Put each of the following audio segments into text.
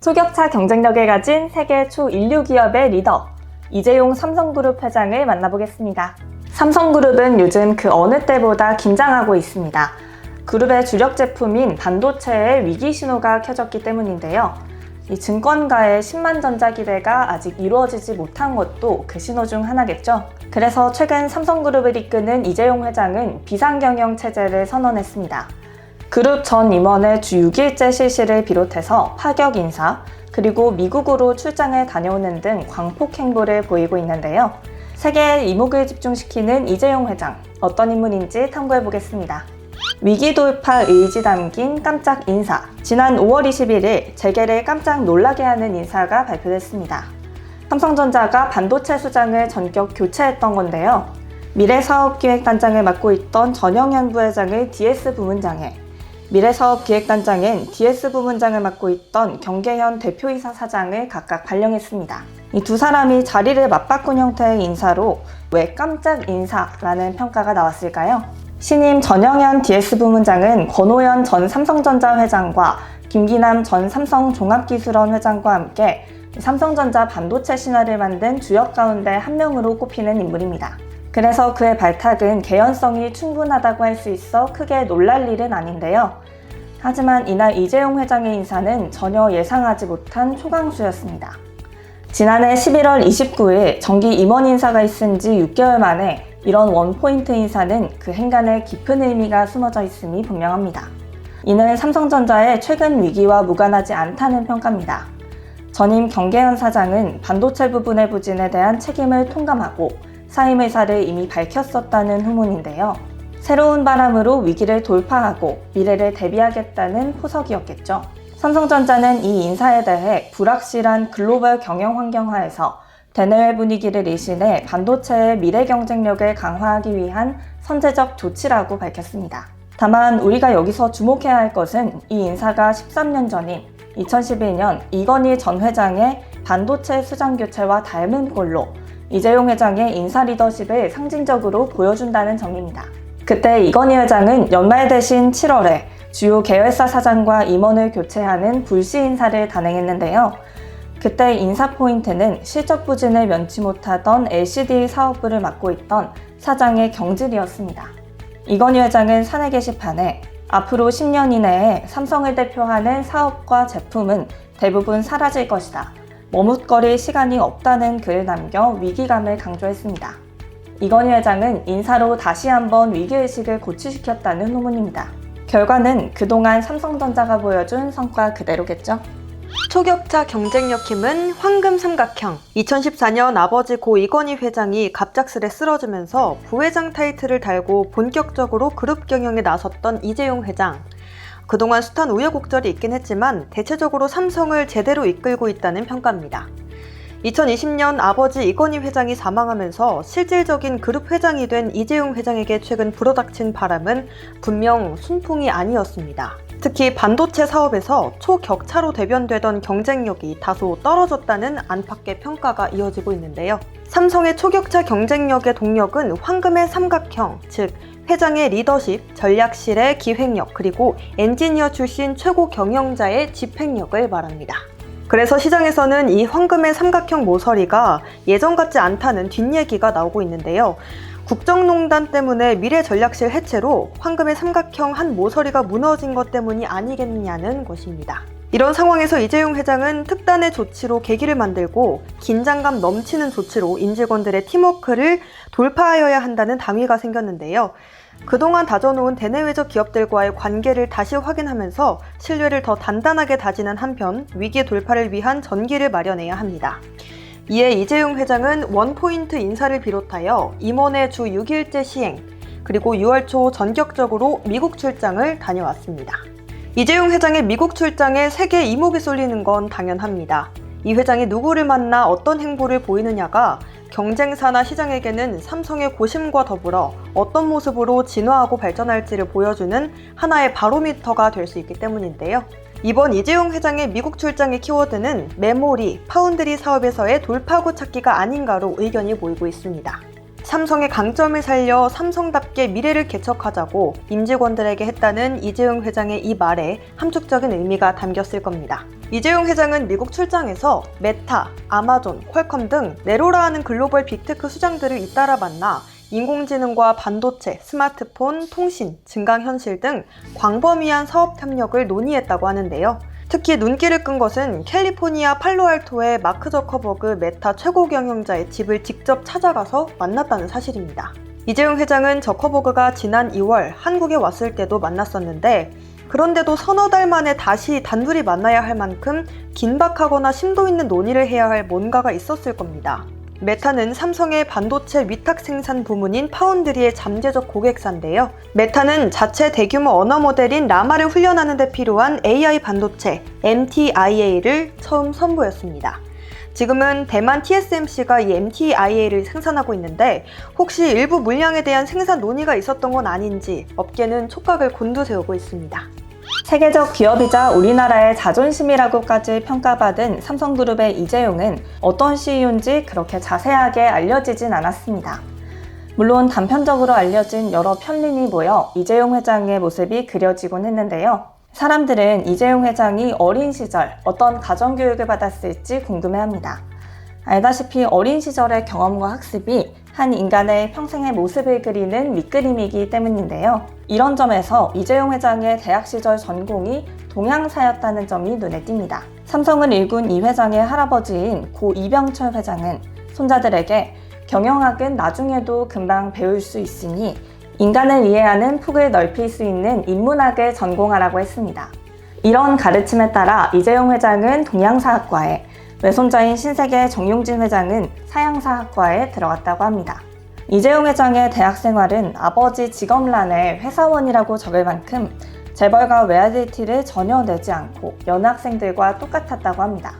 초격차 경쟁력을 가진 세계 초인류 기업의 리더, 이재용 삼성그룹 회장을 만나보겠습니다. 삼성그룹은 요즘 그 어느 때보다 긴장하고 있습니다. 그룹의 주력 제품인 반도체에 위기 신호가 켜졌기 때문인데요. 이 증권가의 10만 전자 기대가 아직 이루어지지 못한 것도 그 신호 중 하나겠죠. 그래서 최근 삼성그룹을 이끄는 이재용 회장은 비상경영 체제를 선언했습니다. 그룹 전 임원의 주 6일째 실시를 비롯해서 파격 인사, 그리고 미국으로 출장을 다녀오는 등 광폭 행보를 보이고 있는데요. 세계의 이목을 집중시키는 이재용 회장, 어떤 인물인지 탐구해보겠습니다. 위기 돌파 의지 담긴 깜짝 인사. 지난 5월 21일 재계를 깜짝 놀라게 하는 인사가 발표됐습니다. 삼성전자가 반도체 수장을 전격 교체했던 건데요. 미래사업기획단장을 맡고 있던 전영현 부회장을 DS 부문장에, 미래사업기획단장엔 DS 부문장을 맡고 있던 경계현 대표이사 사장을 각각 발령했습니다. 이 두 사람이 자리를 맞바꾼 형태의 인사로 왜 깜짝 인사라는 평가가 나왔을까요? 신임 전영현 DS 부문장은 권오현 전 삼성전자 회장과 김기남 전 삼성종합기술원 회장과 함께 삼성전자 반도체 신화를 만든 주역 가운데 한 명으로 꼽히는 인물입니다. 그래서 그의 발탁은 개연성이 충분하다고 할 수 있어 크게 놀랄 일은 아닌데요. 하지만 이날 이재용 회장의 인사는 전혀 예상하지 못한 초강수였습니다. 지난해 11월 29일 정기 임원 인사가 있은 지 6개월 만에 이런 원포인트 인사는 그 행간에 깊은 의미가 숨어져 있음이 분명합니다. 이는 삼성전자의 최근 위기와 무관하지 않다는 평가입니다. 전임 경계현 사장은 반도체 부분의 부진에 대한 책임을 통감하고 사임 의사를 이미 밝혔었다는 후문인데요. 새로운 바람으로 위기를 돌파하고 미래를 대비하겠다는 포석이었겠죠. 삼성전자는 이 인사에 대해 불확실한 글로벌 경영 환경 하에서 대내외 분위기를 리신해 반도체의 미래 경쟁력을 강화하기 위한 선제적 조치라고 밝혔습니다. 다만 우리가 여기서 주목해야 할 것은 이 인사가 13년 전인 2011년 이건희 전 회장의 반도체 수장 교체와 닮은 꼴로 이재용 회장의 인사 리더십을 상징적으로 보여준다는 점입니다. 그때 이건희 회장은 연말 대신 7월에 주요 계열사 사장과 임원을 교체하는 불시 인사를 단행했는데요. 그때 인사 포인트는 실적 부진을 면치 못하던 LCD 사업부를 맡고 있던 사장의 경질이었습니다. 이건희 회장은 사내 게시판에 앞으로 10년 이내에 삼성을 대표하는 사업과 제품은 대부분 사라질 것이다. 머뭇거릴 시간이 없다는 글을 남겨 위기감을 강조했습니다. 이건희 회장은 인사로 다시 한번 위기의식을 고취시켰다는 후문입니다. 결과는 그동안 삼성전자가 보여준 성과 그대로겠죠? 초격차 경쟁력 힘은 황금 삼각형. 2014년 아버지 고 이건희 회장이 갑작스레 쓰러지면서 부회장 타이틀을 달고 본격적으로 그룹 경영에 나섰던 이재용 회장. 그동안 숱한 우여곡절이 있긴 했지만 대체적으로 삼성을 제대로 이끌고 있다는 평가입니다. 2020년 아버지 이건희 회장이 사망하면서 실질적인 그룹 회장이 된 이재용 회장에게 최근 불어닥친 바람은 분명 순풍이 아니었습니다. 특히 반도체 사업에서 초격차로 대변되던 경쟁력이 다소 떨어졌다는 안팎의 평가가 이어지고 있는데요. 삼성의 초격차 경쟁력의 동력은 황금의 삼각형, 즉 회장의 리더십, 전략실의 기획력, 그리고 엔지니어 출신 최고 경영자의 집행력을 말합니다. 그래서 시장에서는 이 황금의 삼각형 모서리가 예전 같지 않다는 뒷얘기가 나오고 있는데요. 국정농단 때문에 미래전략실 해체로 황금의 삼각형 한 모서리가 무너진 것 때문이 아니겠냐는 것입니다. 이런 상황에서 이재용 회장은 특단의 조치로 계기를 만들고 긴장감 넘치는 조치로 임직원들의 팀워크를 돌파하여야 한다는 당위가 생겼는데요. 그동안 다져놓은 대내외적 기업들과의 관계를 다시 확인하면서 신뢰를 더 단단하게 다지는 한편 위기 돌파를 위한 전기를 마련해야 합니다. 이에 이재용 회장은 원포인트 인사를 비롯하여 임원의 주 6일째 시행, 그리고 6월 초 전격적으로 미국 출장을 다녀왔습니다. 이재용 회장의 미국 출장에 세계 이목이 쏠리는 건 당연합니다. 이 회장이 누구를 만나 어떤 행보를 보이느냐가 경쟁사나 시장에게는 삼성의 고심과 더불어 어떤 모습으로 진화하고 발전할지를 보여주는 하나의 바로미터가 될 수 있기 때문인데요. 이번 이재용 회장의 미국 출장의 키워드는 메모리, 파운드리 사업에서의 돌파구 찾기가 아닌가로 의견이 모이고 있습니다. 삼성의 강점을 살려 삼성답게 미래를 개척하자고 임직원들에게 했다는 이재용 회장의 이 말에 함축적인 의미가 담겼을 겁니다. 이재용 회장은 미국 출장에서 메타, 아마존, 퀄컴 등 네로라 하는 글로벌 빅테크 수장들을 잇따라 만나 인공지능과 반도체, 스마트폰, 통신, 증강현실 등 광범위한 사업 협력을 논의했다고 하는데요. 특히 눈길을 끈 것은 캘리포니아 팔로알토의 마크 저커버그 메타 최고 경영자의 집을 직접 찾아가서 만났다는 사실입니다. 이재용 회장은 저커버그가 지난 2월 한국에 왔을 때도 만났었는데 그런데도 서너 달 만에 다시 단둘이 만나야 할 만큼 긴박하거나 심도 있는 논의를 해야 할 뭔가가 있었을 겁니다. 메타는 삼성의 반도체 위탁 생산 부문인 파운드리의 잠재적 고객사인데요. 메타는 자체 대규모 언어 모델인 라마를 훈련하는 데 필요한 AI 반도체 MTIA를 처음 선보였습니다. 지금은 대만 TSMC가 이 MTIA를 생산하고 있는데 혹시 일부 물량에 대한 생산 논의가 있었던 건 아닌지 업계는 촉각을 곤두세우고 있습니다. 세계적 기업이자 우리나라의 자존심이라고까지 평가받은 삼성그룹의 이재용은 어떤 CEO인지 그렇게 자세하게 알려지진 않았습니다. 물론 단편적으로 알려진 여러 편린이 모여 이재용 회장의 모습이 그려지곤 했는데요. 사람들은 이재용 회장이 어린 시절 어떤 가정교육을 받았을지 궁금해합니다. 알다시피 어린 시절의 경험과 학습이 한 인간의 평생의 모습을 그리는 밑그림이기 때문인데요. 이런 점에서 이재용 회장의 대학 시절 전공이 동양사였다는 점이 눈에 띕니다. 삼성을 일군 이 회장의 할아버지인 고 이병철 회장은 손자들에게 경영학은 나중에도 금방 배울 수 있으니 인간을 이해하는 폭을 넓힐 수 있는 인문학을 전공하라고 했습니다. 이런 가르침에 따라 이재용 회장은 동양사학과에, 외손자인 신세계 정용진 회장은 사양사학과에 들어갔다고 합니다. 이재용 회장의 대학 생활은 아버지 직업란에 회사원이라고 적을 만큼 재벌과 로얄티를 전혀 내지 않고 연학생들과 똑같았다고 합니다.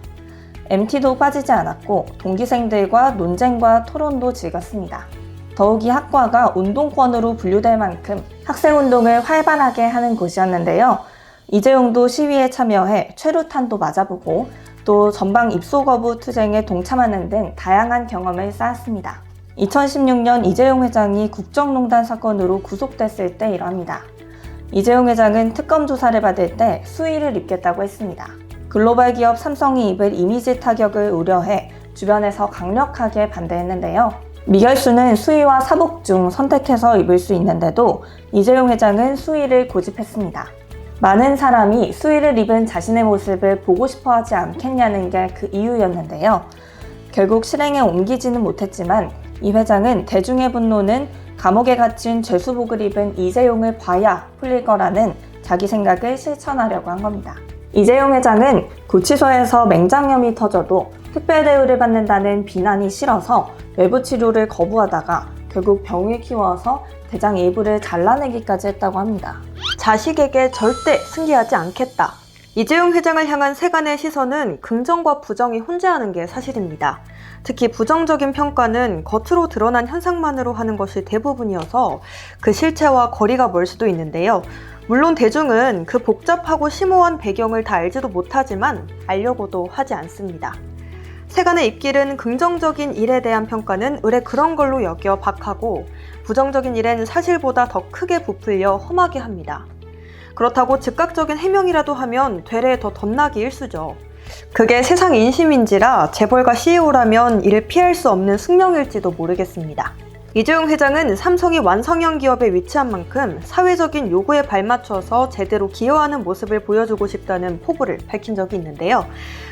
MT도 빠지지 않았고 동기생들과 논쟁과 토론도 즐겼습니다. 더욱이 학과가 운동권으로 분류될 만큼 학생운동을 활발하게 하는 곳이었는데요. 이재용도 시위에 참여해 최루탄도 맞아보고 또 전방 입소 거부 투쟁에 동참하는 등 다양한 경험을 쌓았습니다. 2016년 이재용 회장이 국정농단 사건으로 구속됐을 때 이러합니다. 이재용 회장은 특검 조사를 받을 때 수의를 입겠다고 했습니다. 글로벌 기업 삼성이 입을 이미지 타격을 우려해 주변에서 강력하게 반대했는데요. 미결수는 수의와 사복 중 선택해서 입을 수 있는데도 이재용 회장은 수의를 고집했습니다. 많은 사람이 수의를 입은 자신의 모습을 보고 싶어 하지 않겠냐는 게 그 이유였는데요. 결국 실행에 옮기지는 못했지만 이 회장은 대중의 분노는 감옥에 갇힌 죄수복을 입은 이재용을 봐야 풀릴 거라는 자기 생각을 실천하려고 한 겁니다. 이재용 회장은 구치소에서 맹장염이 터져도 특별 대우를 받는다는 비난이 싫어서 외부 치료를 거부하다가 결국 병을 키워서 대장 일부를 잘라내기까지 했다고 합니다. 자식에게 절대 승계하지 않겠다. 이재용 회장을 향한 세간의 시선은 긍정과 부정이 혼재하는 게 사실입니다. 특히 부정적인 평가는 겉으로 드러난 현상만으로 하는 것이 대부분이어서 그 실체와 거리가 멀 수도 있는데요. 물론 대중은 그 복잡하고 심오한 배경을 다 알지도 못하지만 알려고도 하지 않습니다. 세간의 입길은 긍정적인 일에 대한 평가는 의례 그런 걸로 여겨 박하고 부정적인 일엔 사실보다 더 크게 부풀려 험하게 합니다. 그렇다고 즉각적인 해명이라도 하면 되레 더 덧나기 일쑤죠. 그게 세상 인심인지라 재벌가 CEO라면 이를 피할 수 없는 숙명일지도 모르겠습니다. 이재용 회장은 삼성이 완성형 기업에 위치한 만큼 사회적인 요구에 발맞춰서 제대로 기여하는 모습을 보여주고 싶다는 포부를 밝힌 적이 있는데요.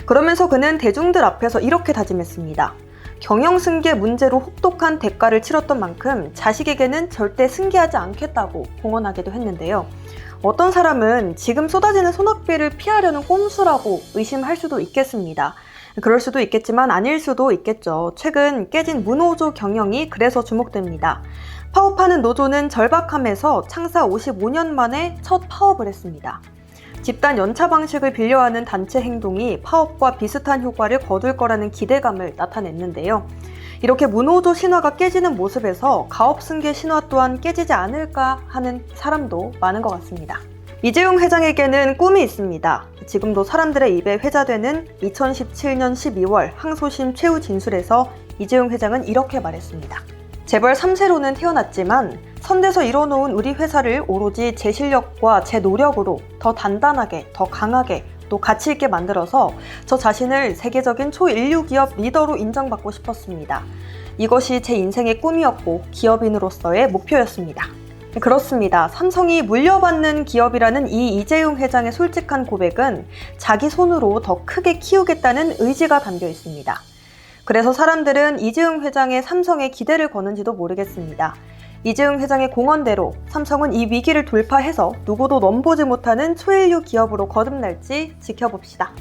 그러면서 그는 대중들 앞에서 이렇게 다짐했습니다. 경영승계 문제로 혹독한 대가를 치렀던 만큼 자식에게는 절대 승계하지 않겠다고 공언하기도 했는데요. 어떤 사람은 지금 쏟아지는 손학비를 피하려는 꼼수라고 의심할 수도 있겠습니다. 그럴 수도 있겠지만 아닐 수도 있겠죠. 최근 깨진 문호조 경영이 그래서 주목됩니다. 파업하는 노조는 절박함에서 창사 55년 만에 첫 파업을 했습니다. 집단 연차 방식을 빌려하는 단체 행동이 파업과 비슷한 효과를 거둘 거라는 기대감을 나타냈는데요. 이렇게 문호조 신화가 깨지는 모습에서 가업 승계 신화 또한 깨지지 않을까 하는 사람도 많은 것 같습니다. 이재용 회장에게는 꿈이 있습니다. 지금도 사람들의 입에 회자되는 2017년 12월 항소심 최후 진술에서 이재용 회장은 이렇게 말했습니다. 재벌 3세로는 태어났지만 선대서 이뤄놓은 우리 회사를 오로지 제 실력과 제 노력으로 더 단단하게, 더 강하게, 또 가치 있게 만들어서 저 자신을 세계적인 초인류 기업 리더로 인정받고 싶었습니다. 이것이 제 인생의 꿈이었고 기업인으로서의 목표였습니다. 그렇습니다. 삼성이 물려받는 기업이라는 이 이재용 회장의 솔직한 고백은 자기 손으로 더 크게 키우겠다는 의지가 담겨 있습니다. 그래서 사람들은 이재용 회장의 삼성에 기대를 거는지도 모르겠습니다. 이재용 회장의 공언대로 삼성은 이 위기를 돌파해서 누구도 넘보지 못하는 초일류 기업으로 거듭날지 지켜봅시다.